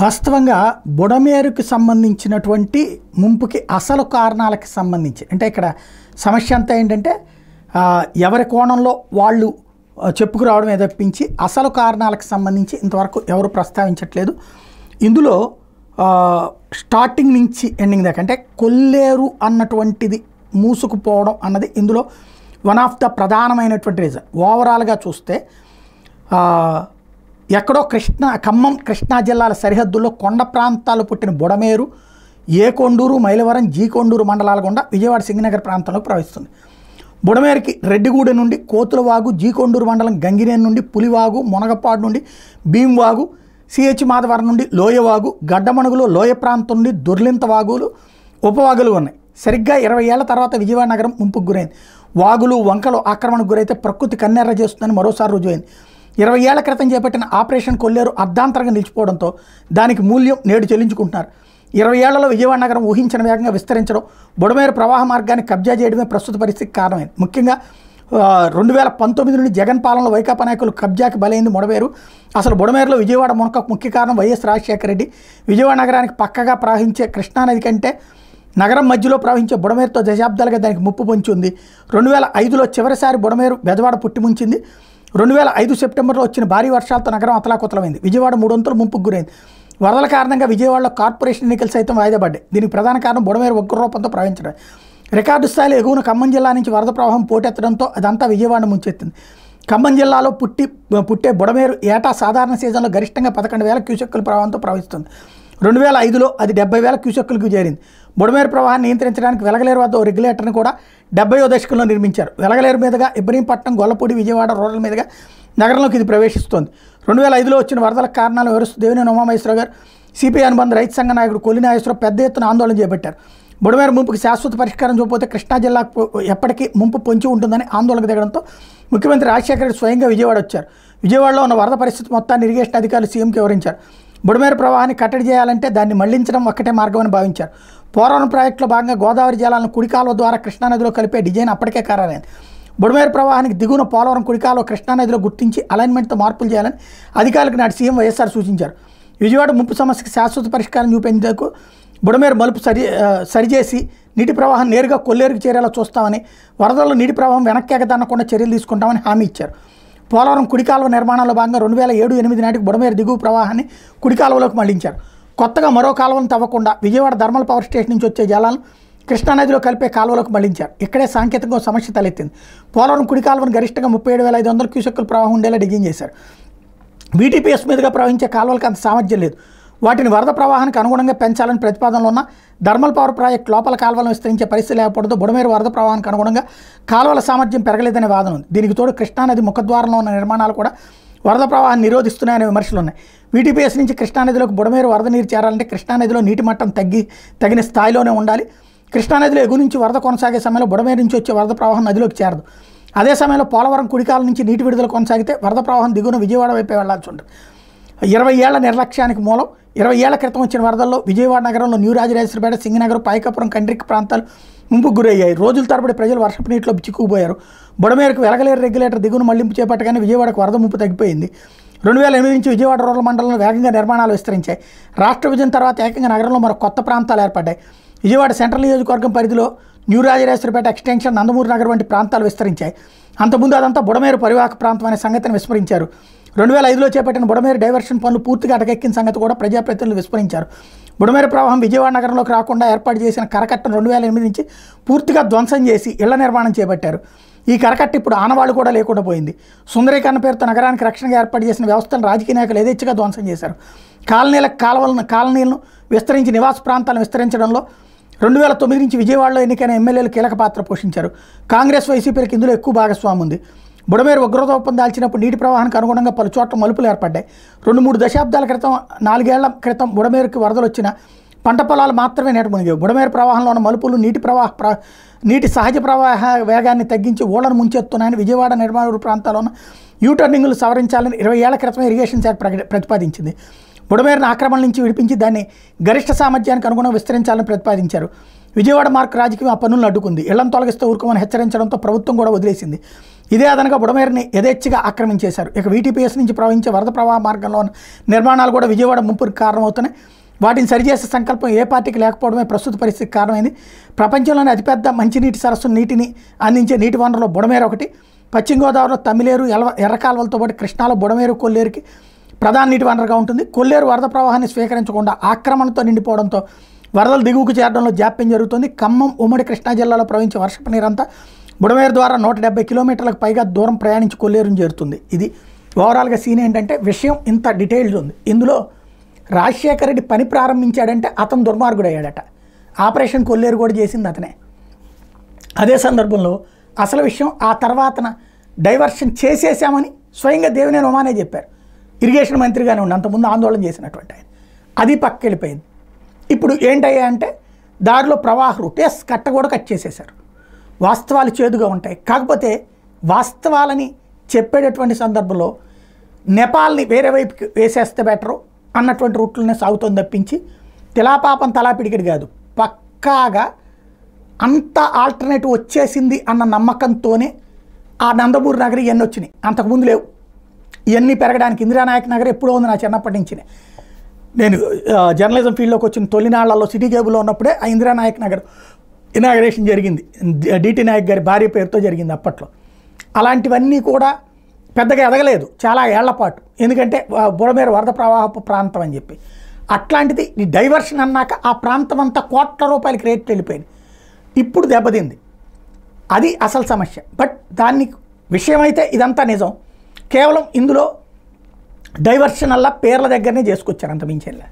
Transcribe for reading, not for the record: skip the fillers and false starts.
వాస్తవంగా బుడమేరుకి సంబంధించినటువంటి ముంపుకి అసలు కారణాలకు సంబంధించి అంటే ఇక్కడ సమస్య అంతా ఏంటంటే ఎవరి కోణంలో వాళ్ళు చెప్పుకురావడమే తప్పించి అసలు కారణాలకు సంబంధించి ఇంతవరకు ఎవరు ప్రస్తావించట్లేదు. ఇందులో స్టార్టింగ్ నుంచి ఎండింగ్ దాకా అంటే కొల్లేరు అన్నటువంటిది మూసుకుపోవడం అన్నది ఇందులో వన్ ఆఫ్ ద ప్రధానమైనటువంటి రీజన్. ఓవరాల్గా చూస్తే ఎక్కడో ఖమ్మం కృష్ణా జిల్లాల సరిహద్దుల్లో కొండ ప్రాంతాలు పుట్టిన బుడమేరు ఏకొండూరు మైలవరం జీకొండూరు మండలాల గుండా విజయవాడ సింగనగర్ ప్రాంతంలోకి ప్రవహిస్తుంది. బుడమేరుకి రెడ్డిగూడెం నుండి కోతులవాగు, జీకొండూరు మండలం గంగినేని నుండి పులివాగు, మునగపాడు నుండి భీంవాగు, సిహెచ్ మాధవరం నుండి లోయవాగు, గడ్డమణుగులో లోయ ప్రాంతం నుండి దొర్లింత వాగులు ఉపవాగులు ఉన్నాయి. సరిగ్గా 20 ఏళ్ల తర్వాత విజయవాడ నగరం ముంపుకు గురైంది. వాగులు వంకలు ఆక్రమణకు గురైతే ప్రకృతి కన్నెర్ర చేస్తుందని మరోసారి రుజువైంది. 20 ఏళ్ల క్రితం చేపట్టిన ఆపరేషన్ కొల్లేరు అర్ధాంతరంగా నిలిచిపోవడంతో దానికి మూల్యం నేడు చెల్లించుకుంటున్నారు. 20 ఏళ్లలో విజయవాడ నగరం ఊహించిన వేగంగా విస్తరించడం, బుడమేరు ప్రవాహ మార్గాన్ని కబ్జా చేయడమే ప్రస్తుత పరిస్థితికి కారణమైంది. ముఖ్యంగా 2019 నుండి జగన్ పాలనలో వైకాపా నాయకులు కబ్జాకి బలైంది బుడమేరు. అసలు బుడమేరులో విజయవాడ మునకకు ముఖ్య కారణం వైఎస్ రాజశేఖర రెడ్డి. విజయవాడ నగరానికి పక్కగా ప్రవహించే కృష్ణానది కంటే నగరం మధ్యలో ప్రవహించే బుడమేరుతో దశాబ్దాలుగా దానికి ముప్పు పొంచి ఉంది. 2005లో చివరిసారి బుడమేరు బెజవాడ పుట్టిముంచింది. 2005 సెప్టెంబర్లో వచ్చిన భారీ వర్షాలతో నగరం అతలాకుతలమైంది. విజయవాడ 3 వంతులు ముంపుకు గురైంది. వరదల కారణంగా విజయవాడలో కార్పొరేషన్ ఎన్నికలు సైతం వాయిదా పడ్డాయి. దీనికి ప్రధాన కారణం బుడమేరు ఉగ్ర రూపంతో ప్రవహించడం. రికార్డు స్థాయిలో ఎగువన ఖమ్మం జిల్లా నుంచి వరద ప్రవాహం పోటెత్తడంతో అదంతా విజయవాడను ముంచెత్తింది. ఖమ్మం జిల్లాలో పుట్టే బుడమేరు ఏటా సాధారణ సీజన్లో గరిష్టంగా 11,000 క్యూసెక్కుల ప్రవాహంతో ప్రవహిస్తుంది. 2005లో అది 70,000 క్యూసెక్కులకు చేరింది. బుడమేరు ప్రవాహాన్ని నియంత్రించడానికి వెలగలేరు వద్ద ఓ రెగ్యులేటర్ని కూడా 70వ దశకంలో నిర్మించారు. వెలగలేరు మీదుగా ఇబ్రహీంపట్నం, గొల్లపూడి, విజయవాడ రూరల్ మీదుగా నగరంలోకి ఇది ప్రవేశిస్తోంది. 2005లో వచ్చిన వరదల కారణాలు వివరిస్తూ దేవినేని ఉమామహేశ్వరరావు గారు, సిపిఐ అనుబంధ రైతు సంఘ నాయకుడు కొల్లి నాగేశ్వరరావు పెద్ద ఎత్తున ఆందోళన చేపట్టారు. బుడమేరు ముంపుకి శాశ్వత పరిష్కారం చూపకపోతే కృష్ణా జిల్లాకు ఎప్పటికీ ముంపు పొంచి ఉంటుందని ఆందోళనకు దిగడంతో ముఖ్యమంత్రి రాజశేఖర రెడ్డి స్వయంగా విజయవాడ వచ్చారు. విజయవాడలో ఉన్న వరద పరిస్థితి మొత్తాన్ని ఇరిగేషన్ అధికారులు సీఎంకి వివరించారు. బుడమేరు ప్రవాహాన్ని కట్టడి చేయాలంటే దాన్ని మళ్లించడం ఒక్కటే మార్గమని భావించారు. పోలవరం ప్రాజెక్టులో భాగంగా గోదావరి జలాలను కుడికాలువ ద్వారా కృష్ణానదిలో కలిపే డిజైన్ అప్పటికే ఖరారైంది. బుడమేరు ప్రవాహానికి దిగువన పోలవరం కుడికాలువ కృష్ణానదిలో గుర్తించి అలైన్మెంట్తో మార్పులు చేయాలని అధికారులకు నాటి సీఎం వైఎస్ఆర్ సూచించారు. విజయవాడ ముంపు సమస్యకి శాశ్వత పరిష్కారం చూపేందుకు బుడమేరు మలుపు సరిచేసి నీటి ప్రవాహం నేరుగా కొల్లేరుకు చేరేలా చూస్తామని, వరదల్లో నీటి ప్రవాహం వెనక్కి ఎగదన్నకుండా చర్యలు తీసుకుంటామని హామీ ఇచ్చారు. పోలవరం కుడికాలువ నిర్మాణంలో భాగంగా 2007-8 నాటికి బుడమేరు దిగువ ప్రవాహాన్ని కుడికాలువలోకి మళ్లించారు. కొత్తగా మరో కాలువను తవ్వకుండా విజయవాడ థర్మల్ పవర్ స్టేషన్ నుంచి వచ్చే జలాలను కృష్ణానదిలో కలిపే కాలువలోకి మళ్లించారు. ఇక్కడే సాంకేతికంగా సమస్య తలెత్తింది. పోలవరం కుడి కాలువను గరిష్టంగా 37,500 క్యూసెక్కుల ప్రవాహం ఉండేలా డిజైన్ చేశారు. వీటీపీఎస్ మీదుగా ప్రవహించే కాలువలకు అంత సామర్థ్యం లేదు. వాటిని వరద ప్రవాహానికి అనుగుణంగా పెంచాలని ప్రతిపాదనలో ఉన్న థర్మల్ పవర్ ప్రాజెక్ట్ లోపల కాలువలను విస్తరించే పరిస్థితి లేకపోవడంతో బుడమేరు వరద ప్రవాహానికి అనుగుణంగా కాలువల సామర్థ్యం పెరగలేదనే వాదన ఉంది. దీనికి తోడు కృష్ణానది ముఖద్వారంలో ఉన్న నిర్మాణాలు కూడా వరద ప్రవాహాన్ని నిరోధిస్తున్నాయనే విమర్శలు ఉన్నాయి. వీటీపీఎస్ నుంచి కృష్ణానదిలోకి బుడమేరు వరద నీరు చేరాలంటే కృష్ణానదిలో నీటి మట్టం తగిన స్థాయిలోనే ఉండాలి. కృష్ణానదిలో ఎగువ నుంచి వరద కొనసాగే సమయంలో బుడమేరు నుంచి వచ్చే వరద ప్రవాహం నదిలోకి చేరదు. అదే సమయంలో పోలవరం కుడికాల నుంచి నీటి విడుదల కొనసాగితే వరద ప్రవాహం దిగువన విజయవాడ వైపే వెళ్లాల్సి ఉంటుంది. 20 ఏళ్ల నిర్లక్ష్యానికి మూలం 20 ఏళ్ల క్రితం వచ్చిన వరదల్లో విజయవాడ నగరంలో న్యూ రాజరాజేశ్వరపేట, సింగనగర్, పాయకాపురం, కండ్రిక్ ప్రాంతాలు ముంపుకు గురయ్యాయి. రోజుల తరబడి ప్రజలు వర్షపు నీటిలో చిక్కుకుపోయారు. బుడమేరుకు వెలగలేరు రెగ్యులేటర్ దిగువన మళ్లింపు చేపట్టగానే విజయవాడకు వరద ముంపు తగ్గిపోయింది. 2008 నుంచి విజయవాడ రూరల్ మండలంలో వేగంగా నిర్మాణాలు విస్తరించాయి. రాష్ట్ర విభజన తర్వాత ఏకంగా నగరంలో మరో కొత్త ప్రాంతాలు ఏర్పడ్డాయి. విజయవాడ సెంట్రల్ నియోజకవర్గం పరిధిలో న్యూ రాజరాజేశ్వరపేట ఎక్స్టెన్షన్, నందమూరి నగర్ వంటి ప్రాంతాలు విస్తరించాయి. అంతకుముందు అదంతా బుడమేరు పరివాహక ప్రాంతం అనే సంగతిని విస్మరించారు. 2005లో చేపట్టిన బుడమేరు డైవర్షన్ పనులు పూర్తిగా అటకెక్కిన సంగతి కూడా ప్రజాప్రతినిధులు విస్మరించారు. బుడమేరు ప్రవాహం విజయవాడ నగరంలోకి రాకుండా ఏర్పాటు చేసిన కరకట్టను 2008 నుంచి పూర్తిగా ధ్వంసం చేసి ఇళ్ల నిర్మాణం చేపట్టారు. ఈ కరకట్ట ఇప్పుడు ఆనవాళ్లు కూడా లేకుండా పోయింది. సుందరీకరణ పేరుతో నగరానికి రక్షణగా ఏర్పాటు చేసిన వ్యవస్థను రాజకీయ నాయకులు యథేచ్ఛగా ధ్వంసం చేశారు. కాలనీలను విస్తరించి నివాస ప్రాంతాలను విస్తరించడంలో 2009 నుంచి విజయవాడలో ఎన్నికైన ఎమ్మెల్యేలు కీలక పాత్ర పోషించారు. కాంగ్రెస్, వైసీపీలకు ఇందులో ఎక్కువ భాగస్వామ్యం ఉంది. బుడమేరు ఉగ్రరూపం దాల్చినప్పుడు నీటి ప్రవాహానికి అనుగుణంగా పలు చోట్ల మలుపులు ఏర్పడ్డాయి. 2-3 దశాబ్దాల క్రితం, 4 ఏళ్ల క్రితం బుడమేరుకి వరదలు వచ్చిన పంట పొలాలు మాత్రమే నీట మునిగాయి. బుడమేరు ప్రవాహంలో ఉన్న మలుపులు నీటి సహజ ప్రవాహ వేగాన్ని తగ్గించి ఓళ్లను ముంచెత్తున్నాయని విజయవాడ నిర్మాణ ప్రాంతాల్లో ఉన్న యూటర్నింగ్లు సవరించాలని 20 ఏళ్ల క్రితమే ఇరిగేషన్ శాఖ ప్రతిపాదించింది. బుడమేరును ఆక్రమణ నుంచి విడిపించి దాన్ని గరిష్ట సామర్థ్యానికి అనుగుణంగా విస్తరించాలని ప్రతిపాదించారు. విజయవాడ మార్క్ రాజకీయం ఆ పనులను అడ్డుకుంది. ఇళ్లను తొలగిస్తే ఊరుకోమని హెచ్చరించడంతో ప్రభుత్వం కూడా వదిలేసింది. ఇదే అదనగా బుడమేరుని యథేచ్ఛగా ఆక్రమించేశారు. ఇక వీటీపీఎస్ నుంచి ప్రవహించే వరద ప్రవాహ మార్గంలో ఉన్న నిర్మాణాలు కూడా విజయవాడ ముంపుకు కారణమవుతున్నాయి. వాటిని సరిచేసే సంకల్పం ఏ పార్టీకి లేకపోవడమే ప్రస్తుత పరిస్థితికి కారణమైంది. ప్రపంచంలోని అతిపెద్ద మంచినీటి సరస్సు నీటిని అందించే నీటి వనరులో బుడమేరు ఒకటి. పశ్చిమ గోదావరిలో తమిళేరు, ఎర్రకాలువలతో పాటు కృష్ణాలో బుడమేరు, కొల్లేరుకి ప్రధాన నీటి వనరుగా ఉంటుంది. కొల్లేరు వరద ప్రవాహాన్ని స్వీకరించకుండా ఆక్రమణతో నిండిపోవడంతో వరదలు దిగువకు చేరడంలో జాప్యం జరుగుతుంది. ఖమ్మం, ఉమ్మడి కృష్ణా జిల్లాలో ప్రవహించే వర్షపు నీరంతా బుడమేరు ద్వారా 170 కిలోమీటర్లకు పైగా దూరం ప్రయాణించి కొల్లేరుని చేరుతుంది. ఇది ఓవరాల్గా సీన్ ఏంటంటే విషయం ఇంత డీటెయిల్డ్ ఉంది. ఇందులో రాజశేఖర రెడ్డి పని ప్రారంభించాడంటే అతను దుర్మార్గుడు అయ్యాడట. ఆపరేషన్ కొల్లేరు కూడా చేసింది అతనే. అదే సందర్భంలో అసలు విషయం ఆ తర్వాతన డైవర్షన్ చేసేసామని స్వయంగా దేవినేని ఉమానే చెప్పారు. ఇరిగేషన్ మంత్రిగానే ఉండి అంతకుముందు ఆందోళన చేసినటువంటి ఆయన. అది పక్కకి వెళ్ళిపోయింది. ఇప్పుడు ఏంటయ్యా అంటే దారిలో ప్రవాహ రూట్ కట్ట కూడా కట్ చేసేశారు. వాస్తవాలు చేదుగా ఉంటాయి. కాకపోతే వాస్తవాలని చెప్పేటటువంటి సందర్భంలో నేపాల్ని వేరే వైపుకి వేసేస్తే బెటరు అన్నటువంటి రూట్లనే సాగుతుంది తప్పించి తిలాపాపం తలాపిడికిడి కాదు. పక్కాగా అంత ఆల్టర్నేటివ్ వచ్చేసింది అన్న నమ్మకంతోనే ఆ నందమూరి నగర్ ఇవన్నీ వచ్చినాయి. అంతకుముందు లేవు. ఇవన్నీ పెరగడానికి ఇందిరానాయక్ నగర్ ఎప్పుడో ఉంది నా చిన్నప్పటి నుంచి. నేను జర్నలిజం ఫీల్డ్లోకి వచ్చిన తొలినాళ్లలో సిటీ కేబుల్లో ఉన్నప్పుడే ఆ ఇందిరానాయక్ నగర్ ఇనాగరేషన్ జరిగింది. డిటి నాయక్ గారి భార్య పేరుతో జరిగింది అప్పట్లో. అలాంటివన్నీ కూడా పెద్దగా ఎదగలేదు చాలా ఏళ్లపాటు. ఎందుకంటే బుడమేరు వరద ప్రవాహపు ప్రాంతం అని చెప్పి. అట్లాంటిది ఈ డైవర్షన్ అన్నాక ఆ ప్రాంతం అంతా కోట్ల రూపాయలకి రేట్లు వెళ్ళిపోయింది. ఇప్పుడు దెబ్బతింది. అది అసలు సమస్య. బట్ దాన్ని విషయం అయితే ఇదంతా నిజం. కేవలం ఇందులో డైవర్షన్ వల్ల పేర్ల దగ్గరనే చేసుకొచ్చారు, అంత మించేలా.